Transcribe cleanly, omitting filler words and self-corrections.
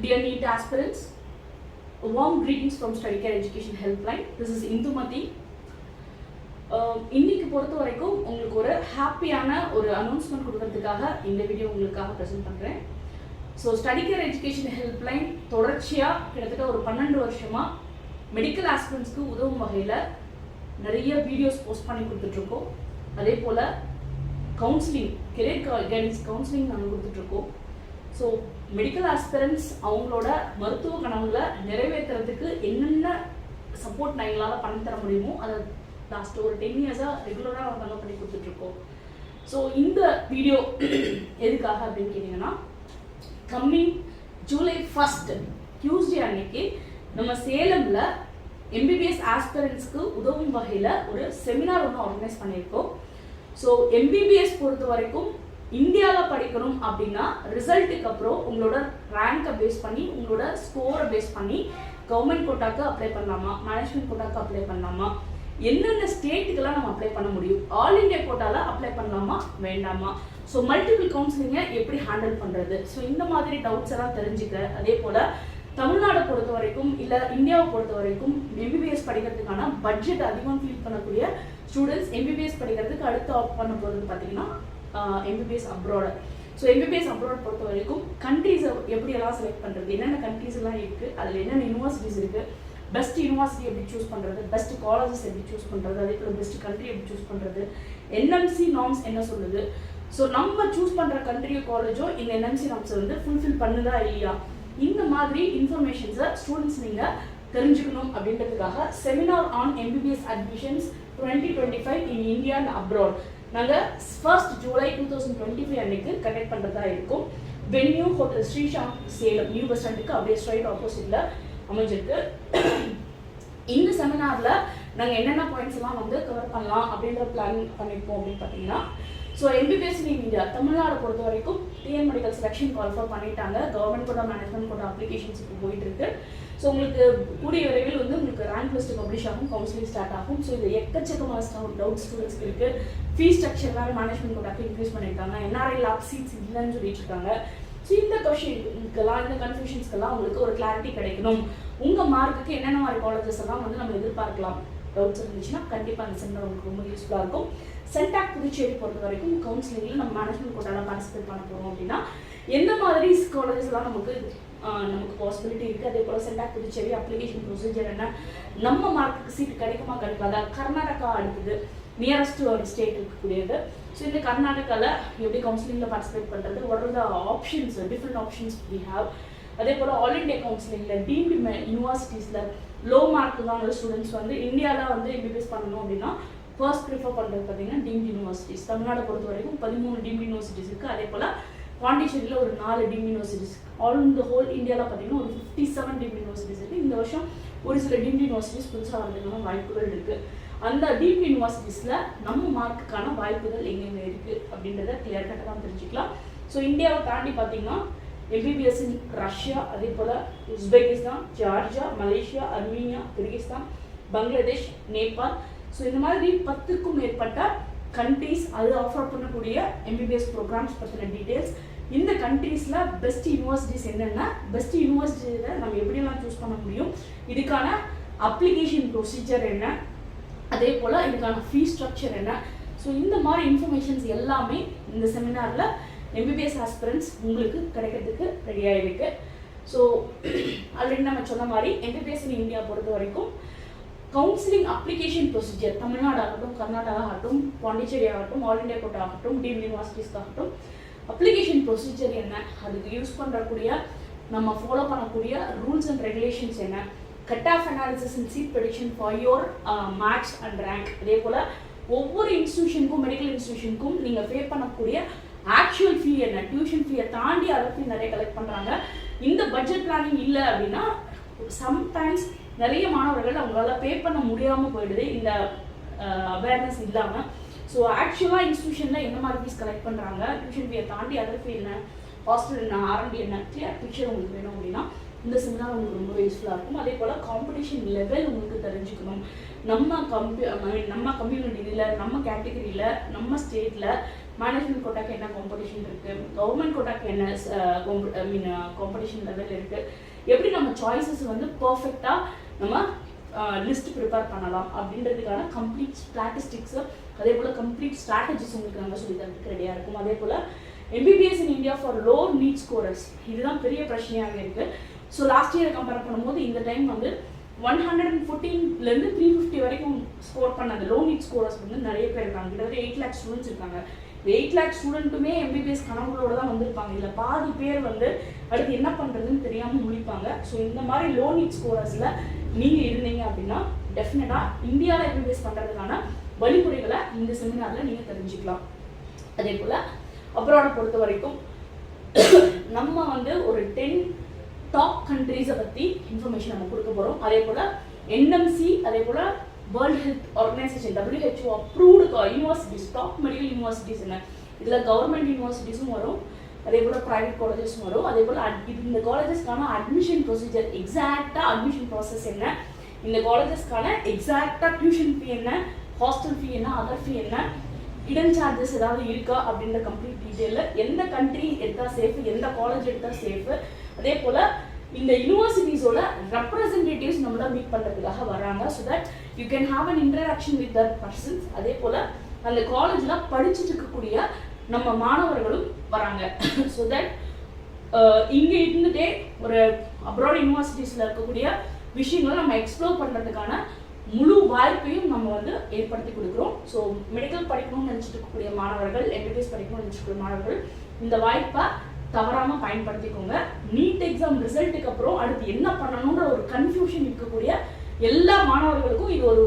Dear NEET aspirants, warm greetings from Studycare Education Helpline. This is Indumati. இன்னைக்கு பொறுத்த வரைக்கும் உங்களுக்கு ஒரு ஹாப்பியான ஒரு அனௌன்ஸ்மெண்ட் கொடுக்கறதுக்காக இந்த வீடியோ உங்களுக்காக ப்ரெசென்ட் பண்ணுறேன். ஸோ ஸ்டடிகேர் எஜுகேஷன் ஹெல்ப்லைன் தொடர்ச்சியாக கிட்டத்தட்ட ஒரு 12 வருஷமாக மெடிக்கல் ஆஸ்பிரண்ட்ஸ்க்கு உதவும் வகையில் நிறைய வீடியோஸ் போஸ்ட் பண்ணி கொடுத்துட்ருக்கோம். அதே போல் கவுன்சிலிங், கெரியர் கைடன்ஸ் கவுன்சிலிங் நாங்கள் கொடுத்துட்ருக்கோம். ஸோ மெடிக்கல் ஆஸ்பிரண்ட்ஸ் அவங்களோட மருத்துவ கனவுகளை நிறைவேற்றுறதுக்கு என்னென்ன சப்போர்ட் நான் எங்களால் பண்ணி தர முடியுமோ அதை லாஸ்ட் ஒரு 10 இயர்ஸாக ரெகுலராக நாங்கள் பண்ணி கொடுத்துட்ருக்கோம். ஸோ இந்த வீடியோ எதுக்காக அப்படின்னு கேட்டிங்கன்னா, கம்மிங் ஜூலை 1 டியூஸ்டே அன்னைக்கு நம்ம சேலமில் எம்பிபிஎஸ் ஆஸ்பிரண்ட்ஸ்க்கு உதவும் வகையில் ஒரு செமினார் ஒன்று ஆர்கனைஸ் பண்ணியிருக்கோம். ஸோ எம்பிபிஎஸ் பொறுத்த வரைக்கும் இந்தியாவில் படிக்கணும் அப்படின்னா ரிசல்ட்டுக்கு அப்புறம் உங்களோட ரேங்கை பேஸ் பண்ணி, உங்களோட ஸ்கோரை பேஸ் பண்ணி கவர்மெண்ட் கோட்டாக்கு அப்ளை பண்ணலாமா, மேனேஜ்மெண்ட் கோட்டாக்கு அப்ளை பண்ணலாமா, என்னென்ன ஸ்டேட்டுக்கெல்லாம் நம்ம அப்ளை பண்ண முடியும், ஆல் இண்டியா கோட்டாவில் அப்ளை பண்ணலாமா வேண்டாமா, ஸோ மல்டிபிள் கவுன்சிலிங்கை எப்படி ஹேண்டில் பண்ணுறது, ஸோ இந்த மாதிரி டவுட்ஸ் எல்லாம் தெரிஞ்சுக்க, அதே போல் தமிழ்நாடை பொறுத்த வரைக்கும் இல்லை இந்தியாவை பொறுத்த வரைக்கும் எம்பிபிஎஸ் படிக்கிறதுக்கான பட்ஜெட் அதிகம் ஃபீல் பண்ணக்கூடிய ஸ்டூடெண்ட்ஸ் எம்பிபிஎஸ் படிக்கிறதுக்கு அடுத்து ஆப்ட் பண்ண போகிறது பார்த்தீங்கன்னா MBBS abroad. So MBBS abroad பொறுத்த வரைக்கும் கண்ட்ரீஸை எப்படியெல்லாம் செலக்ட் பண்ணுறது, என்னென்ன கண்ட்ரீஸ் எல்லாம் இருக்குது, அதில் என்னென்ன யூனிவர்சிட்டிஸ் இருக்குது, பெஸ்ட் யூனிவர்சிட்டி எப்படி சூஸ் பண்ணுறது, பெஸ்ட் காலேஜஸ் எப்படி சூஸ் பண்ணுறது, அதே போல் பெஸ்ட் கண்ட்ரி எப்படி சூஸ் பண்ணுறது, என்எம்சி நார்ம்ஸ் என்ன சொல்லுது, ஸோ நம்ம சூஸ் பண்ணுற கண்ட்ரியோ காலேஜோ இந்த என்எம்சி நார்ம்ஸை வந்து ஃபுல்ஃபில் பண்ணுதா இல்லையா, இந்த மாதிரி இன்ஃபர்மேஷன்ஸை ஸ்டூடெண்ட்ஸ் நீங்கள் தெரிஞ்சுக்கணும் அப்படின்றதுக்காக seminar on MBBS admissions 2025 in India and abroad நாங்கள் 1 ஜூலை 2025 அன்னைக்கு கண்டக்ட் பண்ணுறதா இருக்கும். Venue hotel Srisham Salem new bus ஸ்டாண்டுக்கு அப்படியே ஸ்ட்ரைட் ஆப்போசிட்டில் அமைஞ்சிருக்கு. இந்த செமினாரில் நாங்கள் என்னென்ன பாயிண்ட்ஸ் எல்லாம் வந்து கவர் பண்ணலாம் அப்படின்ற பிளான் பண்ணியிருப்போம் அப்படின்னு பார்த்தீங்கன்னா, so MBBS in India Tamil Nadu பொறுத்த வரைக்கும் டிஎன் மெடிக்கல் செலெக்ஷன் கால்ஃபர் பண்ணிட்டாங்க. Government quota, management quota applications இப்போ போயிட்டு இருக்கு. ஸோ உங்களுக்கு கூடிய விரைவில் வந்து உங்களுக்கு ரேங்க் லிஸ்ட் பப்ளிஷ் ஆகும், கவுன்சிலிங் ஸ்டார்ட் ஆகும். ஸோ இது எக்கச்சக்கமான டவுட் ஸ்டூடெண்ட்ஸ்க்கு இருக்குது. ஃபீஸ் ஸ்ட்ரக்சர் வேறு மேனேஜ்மெண்ட் கோட்டாக்கு இன்க்ரீஸ் பண்ணியிருக்காங்க. என்ஆர்ஐ லேப் சீட்ஸ் இல்லைன்னு சொல்லிட்டு இருக்காங்க. ஸோ இந்த கொஷின்க்கெல்லாம், இந்த கன்ஃபியூஷன்ஸ்க்கெல்லாம் உங்களுக்கு ஒரு கிளாரிட்டி கிடைக்கணும். உங்கள் மார்க்குக்கு என்னென்ன மாதிரி காலேஜஸ் எல்லாம் வந்து நம்ம எதிர்பார்க்கலாம், டவுட்ஸ் இருந்துச்சுன்னா கண்டிப்பாக அந்த சென்டர் உங்களுக்கு ரொம்ப யூஸ்ஃபுல்லாக இருக்கும். சென்டாக் புதுச்சேரி பொறுத்த வரைக்கும் கவுன்சிலிங்கில் நம்ம மேனேஜ்மெண்ட் கோட்டாவில் பார்ட்டிசிபேட் பண்ண போகிறோம் அப்படின்னா எந்த மாதிரி காலேஜஸ் எல்லாம் நமக்கு பாசிபிலிட்டி இருக்குது, அதே போல் சென்டாக் புதுச்சேரி அப்ளிகேஷன் ப்ரொசீஜர் என்ன, நம்ம மார்க்குக்கு சீட் கிடைக்குமா கிடைக்காதா, கர்நாடகா அடுத்தது நியரஸ்ட் ஒரு ஸ்டேட் இருக்கக்கூடியது. ஸோ இந்த கர்நாடகாவில் எப்படி கவுன்சிலிங்கில் பார்ட்டிசிபேட் பண்ணுறது, what are the options, different options we have. அதே போல் ஆல் இண்டியா கவுன்சிலிங்கில் டீம்டு யூனிவர்சிட்டிஸில் லோ மார்க் தான் ஸ்டூடெண்ட்ஸ் வந்து இந்தியாவில் வந்து எம்பிபிஎஸ் பண்ணணும் அப்படின்னா ஃபர்ஸ்ட் ப்ரிஃபர் பண்ணுறது பார்த்தீங்கன்னா டீம்டு யூனிவர்சிட்டிஸ். தமிழ்நாடு பொறுத்த வரைக்கும் 13 டீம்டு யூனிவர்சிட்டிஸ் இருக்குது. அதே போல் பாண்டிச்சேரியில் ஒரு 4 டீம்டு யூனிவர்சிட்டிஸ், ஆல் இந்த ஹோல் இந்தியாவில் பார்த்தீங்கன்னா ஒரு 57 டீம்டு யூனிவர்சிட்டிஸ் இருக்குது. இந்த வருஷம் ஒரு சில டீம்டு யூனிவர்சிட்டிஸ் புதுசாக வரதுக்கான வாய்ப்புகள் இருக்குது. அந்த டீம்டு யூனிவர்சிட்டிஸில் நம்ம மார்க்குக்கான வாய்ப்புகள் எங்கெங்கே இருக்குது அப்படின்றத கிளியர் கட்டாக தெரிஞ்சுக்கலாம். ஸோ இந்தியாவை தாண்டி பார்த்தீங்கன்னா எம்பிபிஎஸ் இன் ரஷ்யா, அதே போல் Uzbekistan, Georgia, Malaysia, Armenia, Kyrgyzstan, Bangladesh, Nepal, so இந்த மாதிரி 10க்கும் மேற்பட்ட கண்ட்ரீஸ் அது ஆஃபர் பண்ணக்கூடிய எம்பிபிஎஸ் ப்ரோக்ராம்ஸ் பற்றின டீட்டெயில்ஸ், இந்த கண்ட்ரீஸில் பெஸ்ட் யூனிவர்சிட்டிஸ் என்னென்ன, பெஸ்ட் யூனிவர்சிட்டியில் நம்ம எப்படியெல்லாம் சூஸ் பண்ண முடியும், இதுக்கான அப்ளிகேஷன் ப்ரொசீஜர் என்ன, அதே போல் இதுக்கான ஃபீஸ் ஸ்ட்ரக்சர் என்ன, ஸோ இந்த மாதிரி இன்ஃபர்மேஷன்ஸ் எல்லாமே இந்த செமினாரில் எம்பிபிஎஸ் ஆஸ்பிரண்ட்ஸ் உங்களுக்கு கிடைக்கிறதுக்கு ரெடியாக இருக்கு. ஸோ ஆல்ரெடி நம்ம சொன்ன மாதிரி எம்பிபிஎஸ் இன் இந்தியா பொறுத்த வரைக்கும் கவுன்சிலிங் அப்ளிகேஷன் ப்ரொசீஜர் தமிழ்நாடு ஆகட்டும், கர்நாடகா ஆகட்டும், பாண்டிச்சேரி ஆகட்டும், ஆல் இண்டியா கோட்டா ஆகட்டும், டீம்டு யூனிவர்சிட்டிஸ் ஆகட்டும், அப்ளிகேஷன் ப்ரொசீஜர் என்ன, அதுக்கு யூஸ் பண்ணுறக்கூடிய நம்ம ஃபாலோ பண்ணக்கூடிய ரூல்ஸ் அண்ட் ரெகுலேஷன்ஸ் என்ன, cut off analysis and seat prediction for your marks and rank, அதே போல் ஒவ்வொரு இன்ஸ்டியூஷனுக்கும், மெடிக்கல் இன்ஸ்டியூஷனுக்கும் நீங்கள் பே பண்ணக்கூடிய ஆக்சுவல் ஃபீ என்ன, டியூஷன் ஃபீயை தாண்டி அதர் ஃபீ நிறைய கலெக்ட் பண்ணுறாங்க. இந்த பட்ஜெட் பிளானிங் இல்லை அப்படின்னா சம்டைம்ஸ் நிறைய மாணவர்கள் அவங்களால பே பண்ண முடியாமல் போயிடுது இந்த அவேர்னஸ் இல்லாமல். ஸோ ஆக்சுவலாக இன்ஸ்டியூஷனில் என்ன மாதிரி ஃபீஸ் கலெக்ட் பண்ணுறாங்க, டியூஷன் ஃபீயை தாண்டி அதர் ஃபீ என்ன, ஹாஸ்டல் என்ன, ஆர்என்டி என்ன, கிளியர் பிக்சர் உங்களுக்கு வேணும் அப்படின்னா இந்த செமினார் உங்களுக்கு ரொம்ப யூஸ்ஃபுல்லாக இருக்கும். அதே போல் காம்படிஷன் லெவல் உங்களுக்கு தெரிஞ்சுக்கணும். நம்ம கம்யூனிட்டியில், நம்ம கேட்டகரியில், நம்ம ஸ்டேட்டில் மேனேஜ்மெண்ட் கோட்டாக்கு என்ன காம்படிஷன் இருக்குது, கவர்மெண்ட் கோட்டாக்கு என்ன காம்படிஷன் லெவல் இருக்குது, எப்படி நம்ம சாய்ஸஸ் வந்து பர்ஃபெக்டாக நம்ம லிஸ்ட் ப்ரிப்பேர் பண்ணலாம் அப்படின்றதுக்கான கம்ப்ளீட் ஸ்டாட்டிஸ்டிக்ஸு, அதே போல் கம்ப்ளீட் ஸ்ட்ராட்டஜிஸ் உங்களுக்கு நாங்கள் சொல்லி தரதுக்கு ரெடியாக இருக்கும். அதே போல் MBBS in India for low need scorers, இதுதான் பெரிய பிரச்சனையாக இருக்குது. ஸோ லாஸ்ட் இயரை கம்பேர் பண்ணும்போது இந்த டைம் வந்து 114லேருந்து 350 வரைக்கும் ஸ்கோர் பண்ண அந்த லோ நீட் ஸ்கோரர்ஸ் வந்து நிறைய பேர் இருக்காங்க. கிட்டத்தட்ட 8 lakh ஸ்டூடெண்ட்ஸ் இருக்காங்க. 8 lakh ஸ்டூடெண்ட்டுமே MBBS கனவுகளோடு தான் வந்திருப்பாங்க. இதில் பாதி பேர் வந்து அடுத்து என்ன பண்ணுறதுன்னு தெரியாமல் முடிப்பாங்க. ஸோ இந்த மாதிரி லோ நீட் ஸ்கோரர்ஸில் நீங்கள் இருந்தீங்க அப்படின்னா டெஃபினட்டாக இந்தியாவில் MBBS பண்ணுறதுக்கான வழிமுறைகளை இந்த செமினாரில் நீங்கள் தெரிஞ்சுக்கலாம். அதே போல் அப்ராடை பொறுத்த வரைக்கும் நம்ம வந்து ஒரு 10 டாப் கண்ட்ரீஸை பற்றி இன்ஃபர்மேஷன் நம்ம கொடுக்க போகிறோம். அதே போல் NMC, அதே போல் world health organisation WHO approved universities, top medical universities என்ன, இதில் கவர்மெண்ட் யூனிவர்சிட்டிஸும் வரும், அதே போல் ப்ரைவேட் காலேஜஸும் வரும். அதே போல் இந்த காலேஜஸ்க்கான அட்மிஷன் ப்ரொசீஜர், எக்ஸாக்டாக அட்மிஷன் ப்ராசஸ் என்ன, இந்த காலேஜஸ்க்கான எக்ஸாக்டாக டியூஷன் ஃபீ என்ன, ஹாஸ்டல் ஃபீ என்ன, அதர் ஃபீ என்ன, ஹிடன் சார்ஜஸ் ஏதாவது இருக்கா அப்படின்ற கம்ப்ளீட் டீட்டெயிலில், எந்த கண்ட்ரி எடுத்தால் சேஃபு, எந்த காலேஜ் எடுத்தால் சேஃபு, அதே போல் இந்த யூனிவர்சிட்டிஸோட ரெப்ரசன்டேட்டிவ்ஸ் நம்மள மீட் பண்ணுறதுக்காக வராங்க. So that you can have an interaction with that persons. அதே போல் அந்த காலேஜில் படிச்சுட்டு இருக்கக்கூடிய நம்ம மாணவர்களும் வராங்க. ஸோ தட் இங்கே இருந்துகிட்டே ஒரு அப்ராட் யூனிவர்சிட்டிஸில் இருக்கக்கூடிய விஷயங்களை நம்ம எக்ஸ்ப்ளோர் பண்ணுறதுக்கான முழு வாய்ப்பையும் நம்ம வந்து ஏற்படுத்தி கொடுக்குறோம். ஸோ மெடிக்கல் படிக்கணும்னு நினச்சிட்டு இருக்கக்கூடிய மாணவர்கள், MBBS படிக்கணும்னு நினச்சிருக்கிற மாணவர்கள் இந்த வாய்ப்பை தவறாமல் பயன்படுத்திக்கோங்க. நீட் எக்ஸாம் ரிசல்ட்டுக்கு அப்புறம் அடுத்து என்ன பண்ணணுன்ற ஒரு கன்ஃபியூஷன் இருக்கக்கூடிய எல்லா மாணவர்களுக்கும் இது ஒரு